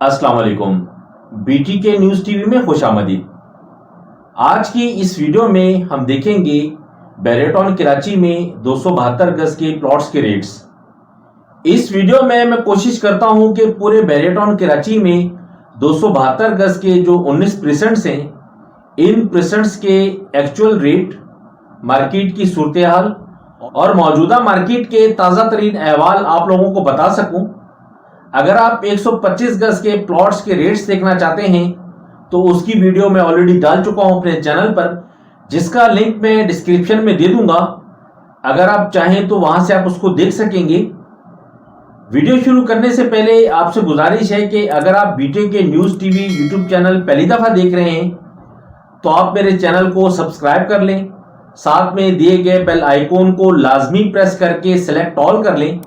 अस्सलाम वालेकुम। BTK news TV में खुशामदीद। आज की इस वीडियो में हम देखेंगे बैरेटॉन कराची में 272 गज के प्लॉट्स के रेट्स। इस वीडियो में मैं कोशिश करता हूं कि पूरे बैरेटॉन कराची में 272 गज के जो 19 प्रेसेंट्स हैं, इन प्रेसेंट्स के एक्चुअल रेट, मार्केट की सूरत हाल और मौजूदा मार्केट के ताज़ा तरीन अहवाल आप लोगों को बता सकूं। अगर आप 125 गज के प्लॉट्स के रेट्स देखना चाहते हैं तो उसकी वीडियो मैं ऑलरेडी डाल चुका हूं अपने चैनल पर, जिसका लिंक मैं डिस्क्रिप्शन में दे दूंगा। अगर आप चाहें तो वहां से आप उसको देख सकेंगे। वीडियो शुरू करने से पहले आपसे गुजारिश है कि अगर आप BTK news TV YouTube channel पहली दफ़ा देख रहे हैं तो आप मेरे चैनल को सब्सक्राइब कर लें, साथ में दिए गए बेल आइकॉन को लाजमी प्रेस करके सेलेक्ट ऑल कर लें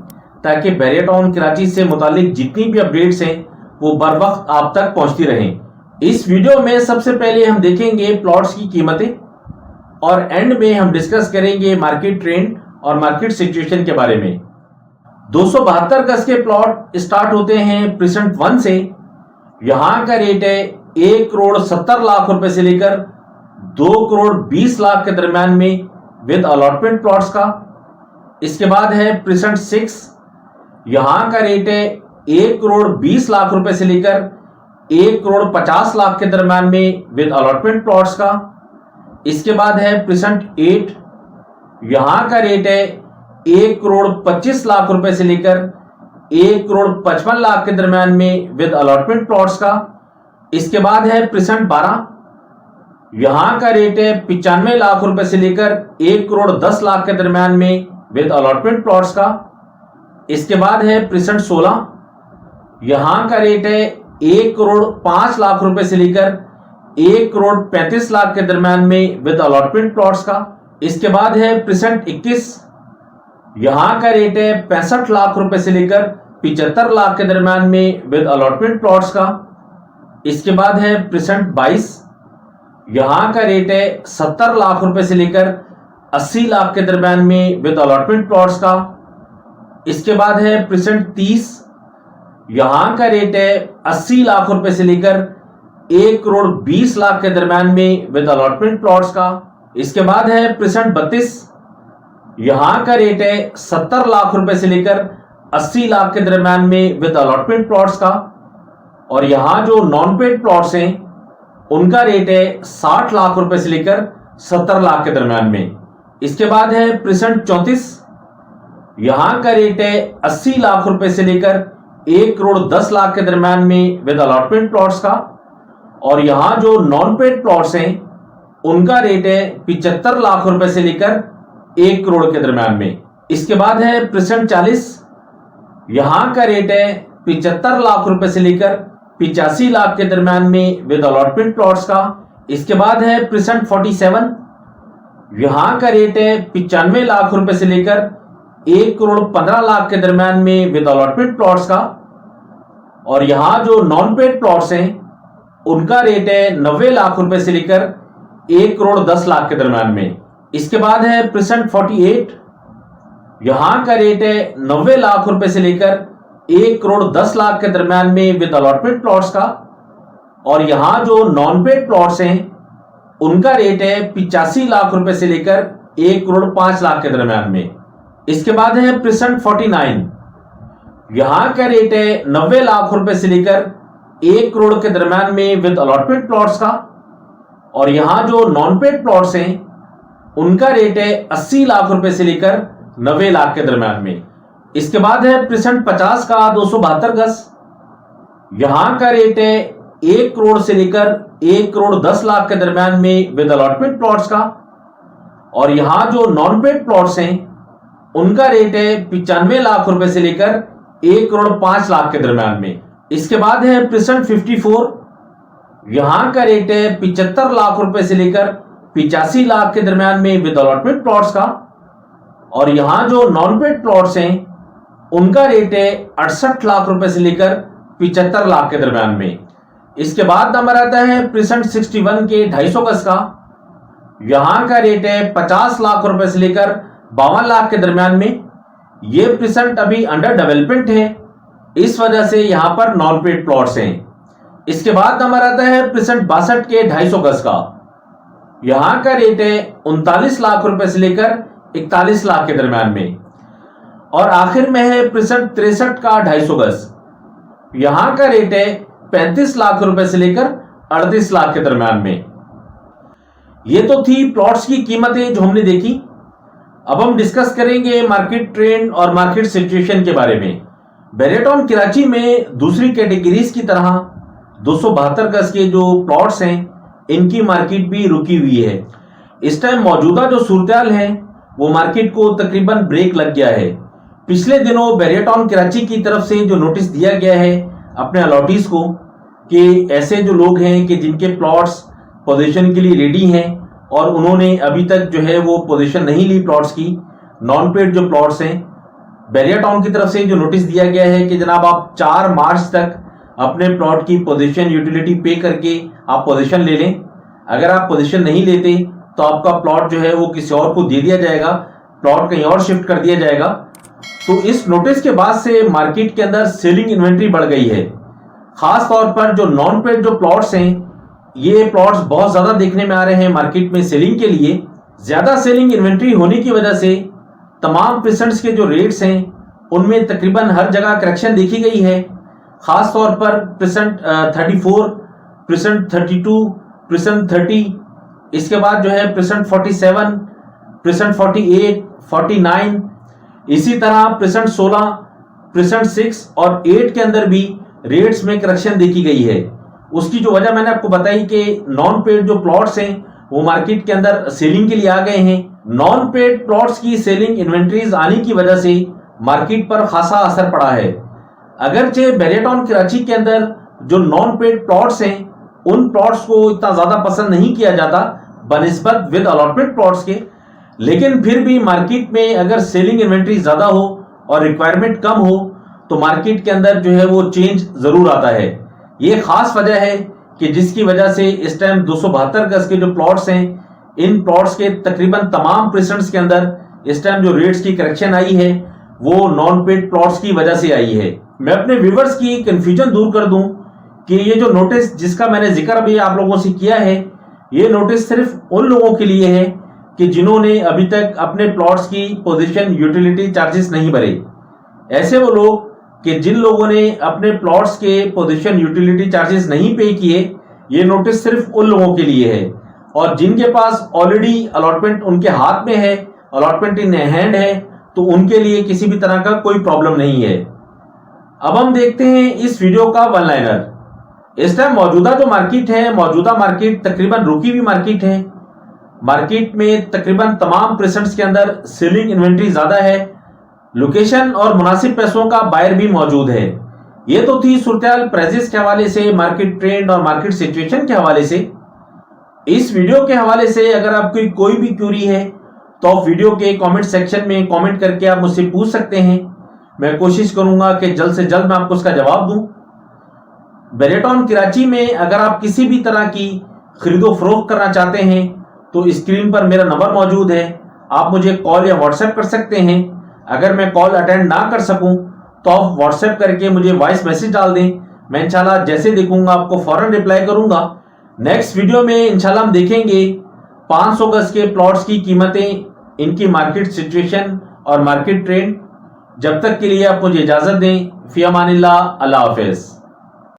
ताकि बैरेटॉन कराची से मुतालिक जितनी भी अपडेट्स हैं वो बर वक्त आप तक पहुंचती रहें। इस वीडियो में सबसे पहले हम देखेंगे प्लॉट्स की कीमतें और एंड में हम डिस्कस करेंगे मार्केट ट्रेंड और मार्केट सिचुएशन के बारे में। 272 गज के प्लॉट स्टार्ट होते हैं प्रेसेंट 1 से। यहां का रेट है 1 करोड़ 70 लाख रुपए से लेकर 2 करोड़ 20 लाख के दरमियान में विद अलॉटमेंट प्लॉट्स का। इसके बाद है प्रेसेंट 6। यहां का रेट है 1 करोड़ 20 लाख रुपए से लेकर 1 करोड़ 50 लाख के दरमियान में विद अलॉटमेंट प्लॉट्स का। इसके बाद है प्रेसेंट 8। यहां का रेट है 1 करोड़ 25 लाख रुपए से लेकर 1 करोड़ 55 लाख के दरमियान में विद अलॉटमेंट प्लॉट्स का। इसके बाद है प्रेसेंट 12। यहां का रेट है 95 लाख रुपए से लेकर 1 करोड़ 10 लाख के दरमियान में विद अलॉटमेंट प्लॉट्स का। इसके बाद है प्रेसेंट 16। यहां का रेट है 1 करोड़ 5 लाख रुपए से लेकर 1 करोड़ 35 लाख के दरमियान में विद अलॉटमेंट प्लॉट्स का। इसके बाद है प्रेसेंट 21। यहां का रेट है 65 लाख रुपए से लेकर 75 लाख के दरमियान में विद अलॉटमेंट प्लॉट्स का। इसके बाद है प्रेसेंट 22। यहां का रेट है 70 लाख रुपए से लेकर 80 लाख के दरमियान में विद अलॉटमेंट प्लॉट्स का। इसके बाद है प्रेसेंट 30। यहां का रेट है 80 लाख रुपए से लेकर 1 करोड़ 20 लाख के दरमियान में विद अलॉटमेंट प्लॉट्स का। इसके बाद है प्रेसेंट 32। यहां का रेट है 70 लाख रुपए से लेकर 80 लाख के दरमियान में विद अलॉटमेंट प्लॉट्स का। और यहां जो नॉन पेड प्लॉट्स हैं उनका रेट है 60 लाख रुपए से लेकर 70 लाख के दरमियान में। इसके बाद है प्रेसेंट 34। यहां का रेट है 80 लाख रुपए से लेकर 1 करोड़ 10 लाख के दरमियान में विद अलॉटमेंट प्लॉट्स का। और यहां जो नॉन पेड प्लॉट्स हैं उनका रेट है 75 लाख रुपए से लेकर 1 करोड़ के दरमियान में। इसके बाद है प्रेसेंट 40। यहां का रेट है 75 लाख रुपए से लेकर 85 लाख के दरमियान में विद अलॉटमेंट प्लॉट्स का। इसके बाद है प्रेसेंट 47। यहां का रेट है 95 लाख रुपए से लेकर 1 करोड़ 15 लाख के दरमियान में विद अलॉटमेंट प्लॉट्स का। और यहां जो नॉन पेड प्लॉट्स हैं उनका रेट है 90 लाख रुपए से लेकर 1 करोड़ 10 लाख के दरमियान में। इसके बाद है प्रेसेंट 48। यहां का रेट है 90 लाख रुपए से लेकर 1 करोड़ 10 लाख के दरमियान में विद अलॉटमेंट प्लॉट्स का। और यहां जो नॉन पेड प्लॉट्स हैं उनका रेट है 85 लाख रुपए से लेकर 1 करोड़ 5 लाख के दरमियान में। इसके बाद है प्रेसेंट 49। यहां का रेट है 90 लाख रुपए से लेकर 1 करोड़ के दरमियान में विद अलॉटमेंट प्लॉट्स का। और यहां जो नॉन पेड प्लॉट्स हैं उनका रेट है 80 लाख रुपए से लेकर 90 लाख के दरमियान में। इसके बाद है प्रेसेंट 50 का 272 गज। यहां का रेट है 1 करोड़ से लेकर 1 करोड़ 10 लाख के दरमियान में विद अलॉटमेंट प्लॉट्स का। और यहां जो नॉन पेड प्लॉट्स हैं उनका रेट है 95 लाख रुपए से लेकर 1 करोड़ 5 लाख के दरमियान में। इसके बाद है प्रेसेंट 54। यहां का रेट है 75 लाख रुपए से लेकर 85 लाख के दरमियान में विद अलॉटमेंट प्लॉट्स का। और यहां जो नॉन पेड प्लॉट्स हैं उनका रेट है 68 लाख रुपए से लेकर 75 लाख के दरमियान में। इसके बाद नंबर आता है प्रेसेंट 61 के 250 गज का। यहां का रेट है 50 लाख रुपए से लेकर 52 लाख के दरमियान में। ये प्रेजेंट अभी अंडर डेवलपमेंट है। इस वजह से यहां पर नॉन पेड प्लॉट्स हैं। इसके बाद नंबर आता है प्रेसेंट 62 के 250 गज का। यहां का रेट है 39 लाख रुपए से लेकर 41 लाख के दरम्यान में। और आखिर में है प्रेसेंट 63 का 250 गज। यहां का रेट है 35 लाख रुपए से लेकर 38 लाख के दरम्यान में। ये तो थी प्लॉट्स की कीमतें जो हमने देखी। अब हम डिस्कस करेंगे मार्केट ट्रेंड और मार्केट सिचुएशन के बारे में। बेरेटॉन कराची में दूसरी कैटेगरीज की तरह 272 गज के जो प्लॉट्स हैं इनकी मार्केट भी रुकी हुई है। इस टाइम मौजूदा जो सूरत है वो मार्केट को तकरीबन ब्रेक लग गया है। पिछले दिनों बेरेटॉन कराची की तरफ से जो नोटिस दिया गया है अपने अलॉटीज को कि ऐसे जो लोग हैं कि जिनके प्लॉट्स पोजीशन के लिए रेडी हैं और उन्होंने अभी तक जो है वो पोजीशन नहीं ली प्लॉट्स की, नॉन पेड जो प्लॉट्स हैं, बेरेटॉन की तरफ से जो नोटिस दिया गया है कि जनाब आप 4 मार्च तक अपने प्लॉट की पोजीशन यूटिलिटी पे करके आप पोजीशन ले लें। अगर आप पोजीशन नहीं लेते तो आपका प्लॉट जो है वो किसी और को दे दिया जाएगा, प्लॉट कहीं और शिफ्ट कर दिया जाएगा। तो इस नोटिस के बाद से मार्केट के अंदर सेलिंग इन्वेंट्री बढ़ गई है। खास तौर पर जो नॉन पेड जो प्लॉट्स हैं ये प्लॉट्स बहुत ज्यादा देखने में आ रहे हैं मार्केट में सेलिंग के लिए। ज्यादा सेलिंग इन्वेंट्री होने की वजह से तमाम प्रेसेंट्स के जो रेट्स हैं उनमें तकरीबन हर जगह करेक्शन देखी गई है। खास तौर पर प्रेसेंट 34, प्रेसेंट 32, प्रेसेंट 30, इसके बाद जो है प्रेसेंट 47, प्रेसेंट 48, 49, इसी तरह प्रेसेंट 16, प्रेसेंट 6 और 8 के अंदर भी रेट्स में करेक्शन देखी गई है। उसकी जो वजह मैंने आपको बताई कि नॉन पेड जो प्लॉट्स हैं वो मार्केट के अंदर सेलिंग के लिए आ गए हैं। नॉन पेड प्लॉट्स की सेलिंग इन्वेंट्रीज आने की वजह से मार्केट पर खासा असर पड़ा है। अगरचे बेरेटॉन कराची के अंदर जो नॉन पेड प्लॉट्स हैं उन प्लॉट्स को इतना ज्यादा पसंद नहीं किया जाता बनिस्बत विद अलॉटमेंट प्लॉट्स के, लेकिन फिर भी मार्केट में अगर सेलिंग इन्वेंट्री ज्यादा हो और रिक्वायरमेंट कम हो तो मार्केट के अंदर जो है वो चेंज जरूर आता है। ये खास वजह है कि जिसकी वजह से इस टाइम 272 गज के जो प्लॉट्स हैं इन प्लॉट्स के तकरीबन तमाम प्रेसेंट्स के अंदर इस टाइम जो रेट्स की करेक्शन आई है वो नॉन पेड प्लॉट्स की वजह से आई है। मैं अपने व्यूवर्स की कंफ्यूजन दूर कर दूं कि ये जो नोटिस जिसका मैंने जिक्र अभी आप लोगों से किया है ये नोटिस सिर्फ उन लोगों के लिए है कि जिन्होंने अभी तक अपने प्लॉट्स की पोजीशन यूटिलिटी चार्जेस नहीं भरे। ऐसे वो लोग कि जिन लोगों ने अपने प्लॉट्स के पोजीशन यूटिलिटी चार्जेस नहीं पे किए, ये नोटिस सिर्फ उन लोगों के लिए है। और जिनके पास ऑलरेडी अलॉटमेंट उनके हाथ में है, अलॉटमेंट इन हैंड है, तो उनके लिए किसी भी तरह का कोई प्रॉब्लम नहीं है। अब हम देखते हैं इस वीडियो का वन लाइनर। इस टाइम मौजूदा जो मार्केट है, मौजूदा मार्केट तकरीबन रुकी हुई मार्केट है। मार्केट में तकरीबन तमाम प्रेसेंट्स के अंदर सेलिंग इन्वेंट्री ज्यादा है। लोकेशन और मुनासिब पैसों का बायर भी मौजूद है। ये तो थी सूरत प्राइसेस के हवाले से, मार्केट ट्रेंड और मार्केट सिचुएशन के हवाले से। इस वीडियो के हवाले से अगर आपकी कोई भी क्यूरी है तो आप वीडियो के कमेंट सेक्शन में कमेंट करके आप मुझसे पूछ सकते हैं। मैं कोशिश करूंगा कि जल्द से जल्द मैं आपको उसका जवाब दूं। बेरेटॉन कराची में अगर आप किसी भी तरह की खरीदो फरोख्त करना चाहते हैं तो स्क्रीन पर मेरा नंबर मौजूद है, आप मुझे कॉल या व्हाट्सएप कर सकते हैं। अगर मैं कॉल अटेंड ना कर सकूं तो आप व्हाट्सएप करके मुझे वॉइस मैसेज डाल दें, मैं इंशाल्लाह जैसे देखूंगा आपको फौरन रिप्लाई करूंगा। नेक्स्ट वीडियो में इंशाल्लाह हम देखेंगे 500 गज के प्लॉट्स की कीमतें, इनकी मार्केट सिचुएशन और मार्केट ट्रेंड। जब तक के लिए आप मुझे इजाजत दें। फी अमानिल्लाह, अल्लाह हाफिज।